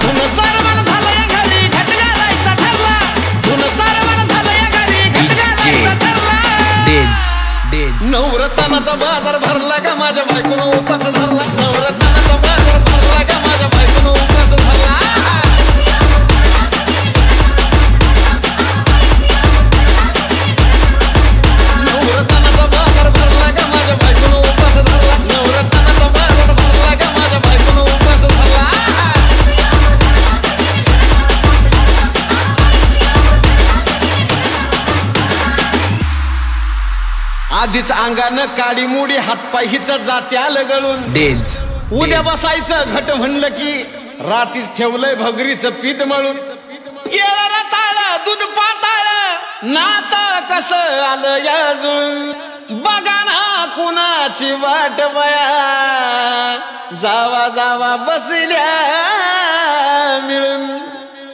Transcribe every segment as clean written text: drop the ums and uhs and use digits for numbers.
धुन सरवण झालं या घरी घट घालायचा ठरला धुन सरवण झालं या घरी घट घालायचा ठरला डेज डेज नवरत्नाचा बाजार भरला का माझ्या बायकोनं उपास धरला नवरत्नाचा बाजार भरला का माझ्या बायकोनं उपास धरला नवरत्नाचा बाजार भरला का माझ्या बायकोनं उपास धरला नवरत्नाचा बाजार भरला का माझ्या बायकोनं उपास धरला आधीच अंगानं काडी मुडी हातपाय हिच जाते आलं गळून डेज उद्या बसायचं घट म्हणलं की रातीच ठेवलंय भगरीचं पीठ मळून गेलं रताळ दूध पाताळ नात कसं आलं याजून बघा ना कुणाची वाट बया जावा जावा बसल्या मिळून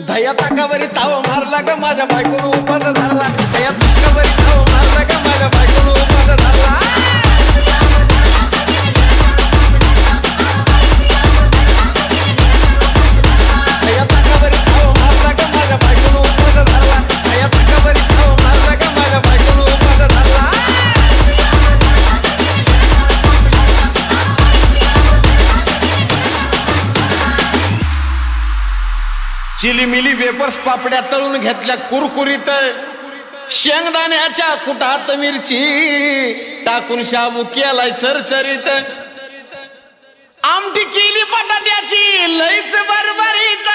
धया ताकावरी ताव मारला का माझ्या बायकोनं उपास धरला धया ताकावरी ताव मारला का माझ्या बायकोनं उपास धरला धया ताकावरी ताव मारला का माझ्या बायकोनं उपास धरला धया ताकावरी ताव मारला का माझ्या बायकोनं उपास धरला चिलीमिली वेपर्स पापड्या तळून घेतल्या कुरकुरीत शेंगदाण्याच्या कुटात मिरची टाकून शाबू केलाय चरचरीत आमटी केली बटाट्याची लईच बरबरीत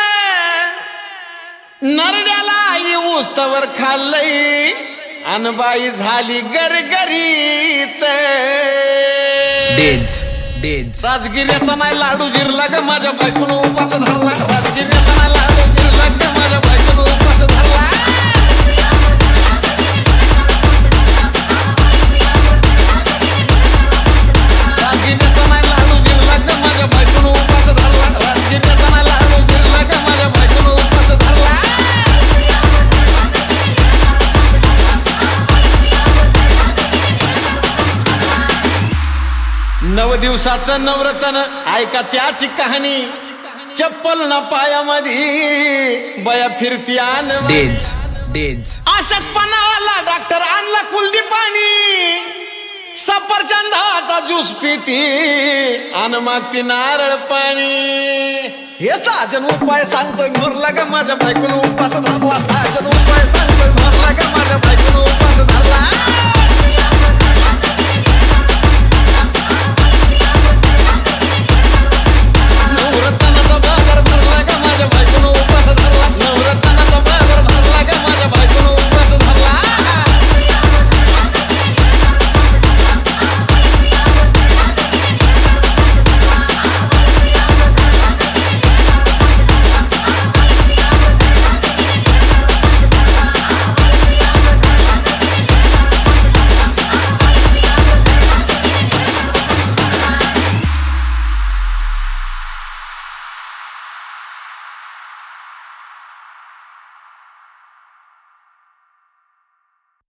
नरड्याला उस्तवर खाल्लंय अनबाई झाली गरगरीत डेज डेज राजगिऱ्याचा नाही लाडू जिरला ग माझ्या बायकोनं उपास धरला राजगिऱ्याचा नाही लाडू जिरला ग माझ्या बायकोनं उपास धरला राजगिऱ्याचा नाही लाडू जिरला ग माझ्या बायकोनं उपास धरला राजगिऱ्याचा नाही लाडू जिरला ग माझ्या बायकोनं उपास धरला 9 दिवसाचं नवरत्न ऐका त्याची कहाणी चप्पल ना पायामध्ये बया फिरती आन डेज डेज अशक्तपणावाला डॉक्टर आणला कुलदीपानी सफरचंदाचा ज्यूस पिती आन मागती नारळ पाणी हे साजन उपाय सांगतोय मोरला का माझ्या बायकोनं उपास धरला साजन उपाय सांगतोय मोरला का माझ्या बायकोनं उपास धरला